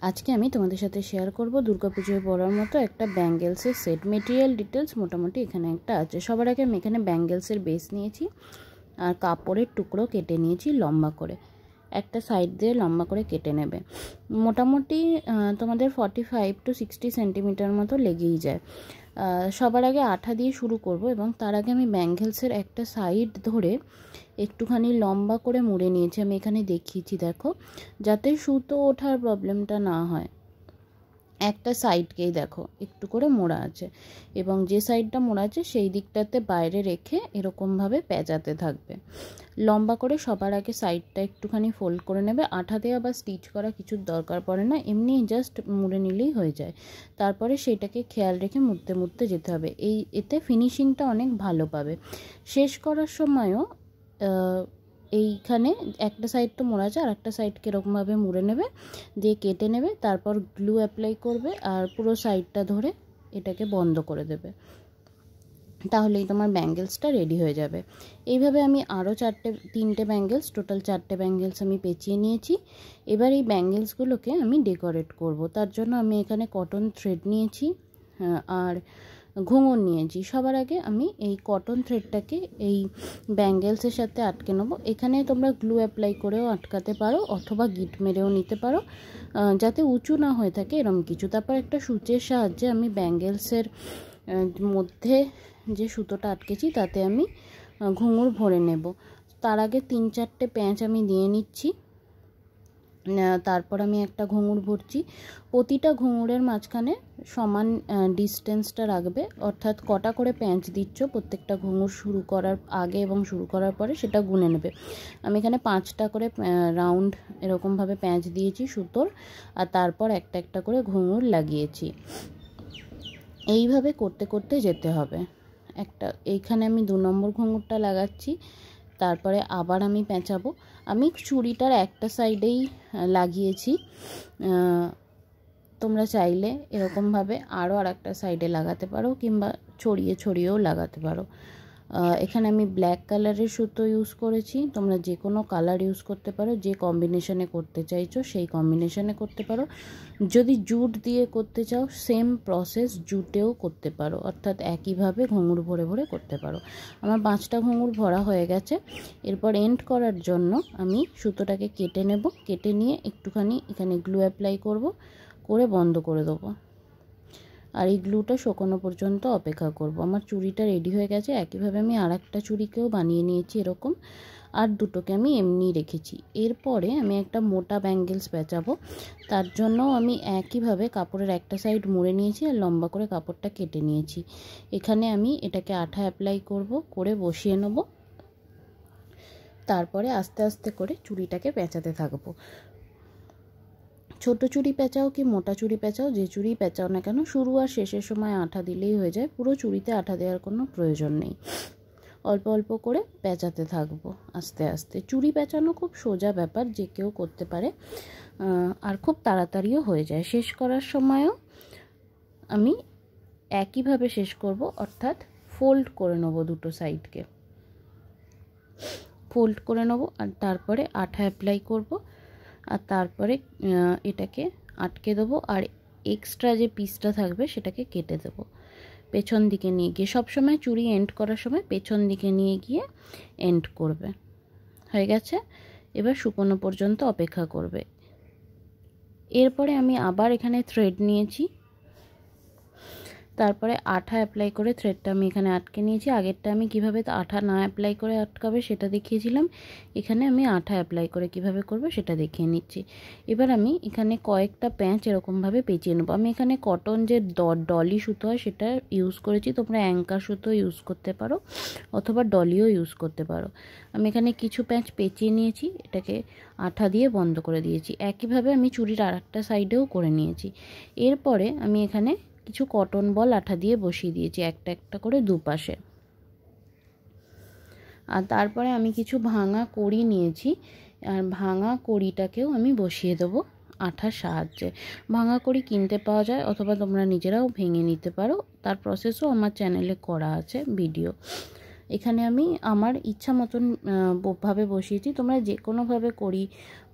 আজকে আমি তোমাদের সাথে শেয়ার করব দুর্গাপুজোয় পরার মতো একটা ব্যাঙ্গেলসের সেট। মেটেরিয়াল ডিটেলস মোটামুটি এখানে একটা আছে। সবার আগে আমি এখানে ব্যাঙ্গেলসের বেস নিয়েছি আর কাপড়ের টুকরো কেটে নিয়েছি লম্বা করে, একটা সাইড দিয়ে লম্বা করে কেটে নেবে। মোটামুটি তোমাদের 45 to 60 সেন্টিমিটার মতো লেগেই যায়। সবার আগে আঠা দিয়ে শুরু করব এবং তার আগে আমি ব্যাঙ্গেলসের একটা সাইড ধরে একটুখানি লম্বা করে মুড়ে নিয়েছি। আমি এখানে দেখিয়েছি দেখো, যাতে সুতো ওঠার প্রবলেমটা না হয়। একটা সাইডকেই দেখো একটু করে মোড়া আছে এবং যে সাইডটা মোড়া আছে সেই দিকটাতে বাইরে রেখে এরকমভাবে পেঁচাতে থাকবে লম্বা করে। সবার আগে সাইডটা একটুখানি ফোল্ড করে নেবে। আঠা দেওয়া বা স্টিচ করা কিছুর দরকার পড়ে না, এমনি জাস্ট মুড়ে নিলেই হয়ে যায়। তারপরে সেটাকে খেয়াল রেখে মুড়তে মুড়তে যেতে হবে। এতে ফিনিশিংটা অনেক ভালো পাবে। শেষ করার সময়ও এইখানে একটা সাইড তো মোড়া আছে, আর একটা সাইডকে এরকমভাবে মুড়ে নেবে, দিয়ে কেটে নেবে। তারপর গ্লু অ্যাপ্লাই করবে আর পুরো সাইডটা ধরে এটাকে বন্ধ করে দেবে। তাহলেই তোমার ব্যাঙ্গেলসটা রেডি হয়ে যাবে। এইভাবে আমি আরও তিনটে ব্যাঙ্গেলস, টোটাল 4টে ব্যাঙ্গেলস আমি পেঁচিয়ে নিয়েছি। এবার এই ব্যাঙ্গেলসগুলোকে আমি ডেকোরেট করব। তার জন্য আমি এখানে কটন থ্রেড নিয়েছি আর ঘুঙুর নিয়েছি। সবার আগে আমি এই কটন থ্রেডটাকে এই ব্যাঙ্গেলসের সাথে আটকে নেবো। এখানে তোমরা গ্লু অ্যাপ্লাই করেও আটকাতে পারো অথবা গিট মেরেও নিতে পারো, যাতে উঁচু না হয়ে থাকে এরকম কিছু। তারপর একটা সূচের সাহায্যে আমি ব্যাঙ্গেলসের মধ্যে যে সুতোটা আটকেছি তাতে আমি ঘুঙুর ভরে নেব। তার আগে 3-4টে প্যাঁচ আমি দিয়ে নিচ্ছি। তারপর আমি একটা ঘুঙুর ভরছি। প্রতিটা ঘুঙুরের মাঝখানে সমান ডিস্টেন্সটা রাখবে, অর্থাৎ কটা করে প্যাঁচ দিচ্ছ প্রত্যেকটা ঘুঙুর শুরু করার আগে এবং শুরু করার পরে সেটা গুনে নেবে। আমি এখানে 5টা করে রাউন্ড এরকমভাবে প্যাঁচ দিয়েছি সুতোর, আর তারপর একটা একটা করে ঘুঙুর লাগিয়েছি। এইভাবে করতে করতে যেতে হবে। এইখানে আমি 2 নম্বর ঘুঙুরটা লাগাচ্ছি, তারপরে আবার আমি পেঁচাবো। আমি চুড়িটার একটা সাইডেই লাগিয়েছি, তোমরা চাইলে এরকমভাবে আরও আরেকটা সাইডে লাগাতে পারো কিংবা ছড়িয়ে ছড়িয়েও লাগাতে পারো। এখানে আমি ব্ল্যাক কালারের সুতো ইউজ করেছি, তোমরা যে কোনো কালার ইউজ করতে পারো। যে কম্বিনেশনে করতে চাইছো সেই কম্বিনেশনে করতে পারো। যদি জুট দিয়ে করতে চাও সেম প্রসেস জুটেও করতে পারো, অর্থাৎ একইভাবে ঘুঙুর ভরে ভরে করতে পারো। আমার 5টা ঘুঙুর ভরা হয়ে গেছে। এরপর এন্ড করার জন্য আমি সুতোটাকে কেটে নেব। কেটে নিয়ে একটুখানি এখানে গ্লু অ্যাপ্লাই করে বন্ধ করে দেবো, আর এই গ্লুটা শুকানো পর্যন্ত অপেক্ষা করব। আমার চুড়িটা রেডি হয়ে গেছে। একইভাবে আমি আর একটা চুড়িকেও বানিয়ে নিয়েছি এরকম, আর দুটোকে আমি এমনি রেখেছি। এরপরে আমি একটা মোটা ব্যাঙ্গেলস পেঁচাবো। তার জন্য আমি একইভাবে কাপড়ের একটা সাইড মুড়ে নিয়েছি আর লম্বা করে কাপড়টা কেটে নিয়েছি। এখানে আমি এটাকে আঠা অ্যাপ্লাই করে বসিয়ে নেব। তারপরে আস্তে আস্তে করে চুড়িটাকে পেঁচাতে থাকবো। ছোট চুড়ি পেঁচাও কি মোটা চুড়ি পেঁচাও, যে চুড়ি পেঁচাও না কেন শুরু আর শেষের সময় আঠা দিলেই হয়ে যায়। পুরো চুড়িতে আঠা দেওয়ার কোনো প্রয়োজন নেই। অল্প অল্প করে পেঁচাতে থাকবো আস্তে আস্তে। চুড়ি পেঁচানো খুব সোজা ব্যাপার, যে কেউ করতে পারে আর খুব তাড়াতাড়িও হয়ে যায়। শেষ করার সময়ও আমি একইভাবে শেষ করব, অর্থাৎ ফোল্ড করে নেব, দুটো সাইডকে ফোল্ড করে নেব আর তারপরে আঠা অ্যাপ্লাই করব, আর তারপরে এটাকে আটকে দেবো আর এক্সট্রা যে পিসটা থাকবে সেটাকে কেটে দেবো পেছন দিকে নিয়ে গিয়ে। সবসময় চুড়ি এন্ড করার সময় পেছন দিকে নিয়ে গিয়ে এন্ড করবে। হয়ে গেছে, এবার শুকনো পর্যন্ত অপেক্ষা করবে। এরপরে আমি আবার এখানে থ্রেড নিয়েছি, তারপরে আঠা অ্যাপ্লাই করে থ্রেডটা আমি এখানে আটকে নিয়েছি। আগেরটা আমি কিভাবে আঠা না অ্যাপ্লাই করে আটকাবে সেটা দেখিয়েছিলাম, এখানে আমি আঠা অ্যাপ্লাই করে কিভাবে করবে সেটা দেখিয়ে নিচ্ছি। এবার আমি এখানে কয়েকটা প্যাঁচ এরকমভাবে পেঁচিয়ে নেবো। আমি এখানে কটন যে ডলি সুতো হয় সেটা ইউজ করেছি, তোমরা অ্যাঙ্কার সুতো ইউজ করতে পারো অথবা ডলিও ইউজ করতে পারো। আমি এখানে কিছু প্যাঁচ পেঁচিয়ে নিয়েছি, এটাকে আঠা দিয়ে বন্ধ করে দিয়েছি। একইভাবে আমি চুড়ির আর একটা সাইডেও করে নিয়েছি। এরপরে আমি এখানে কিছু কটন বল আঠা দিয়ে বসিয়ে দিয়েছি একটা একটা করে দুপাশে। আর তারপরে আমি কিছু ভাঙা কড়ি নিয়েছি, আর ভাঙা কড়িটাকেও আমি বসিয়ে দেবো আঠার সাহায্যে। ভাঙা কড়ি কিনতে পাওয়া যায় অথবা তোমরা নিজেরাও ভেঙে নিতে পারো, তার প্রসেসও আমার চ্যানেলে করা আছে ভিডিও। এখানে আমি আমার ইচ্ছা মতন ভাবে বসিয়েছি, তোমরা যে কোনোভাবে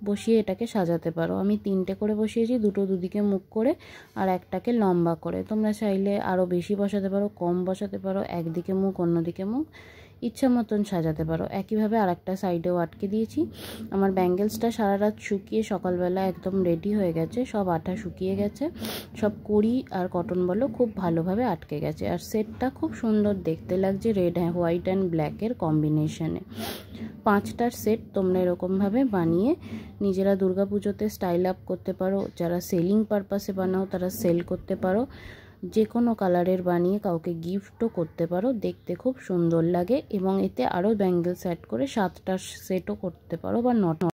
বসিয়ে এটাকে সাজাতে পারো। আমি 3টে করে বসিয়েছি, 2টো দুদিকে মুখ করে আর একটাকে লম্বা করে। তোমরা চাইলে আরও বেশি বসাতে পারো, কম বসাতে পারো, একদিকে মুখ অন্যদিকে মুখ, ইচ্ছা মতন সাজাতে পারো। একইভাবে আর একটা সাইডেও আটকে দিয়েছি। আমার ব্যাঙ্গেলসটা সারা রাত শুকিয়ে সকালবেলা একদম রেডি হয়ে গেছে, সব আঠা শুকিয়ে গেছে, সব কড়ি আর কটন বলো খুব ভালোভাবে আটকে গেছে। আর সেটটা খুব সুন্দর দেখতে লাগছে রেড হোয়াইট অ্যান্ড ব্ল্যাকের কম্বিনেশনে। 5টার সেট তোমরা এরকমভাবে বানিয়ে নিজেরা দুর্গাপুজোতে স্টাইল আপ করতে পারো। যারা সেলিং পারপাসে বানাও তারা সেল করতে পারো, যে কোনো কালারের বানিয়ে কাউকে গিফটও করতে পারো, দেখতে খুব সুন্দর লাগে। এবং এতে আরও ব্যাঙ্গেলস অ্যাড করে 7টার সেটও করতে পারো বা 9টা।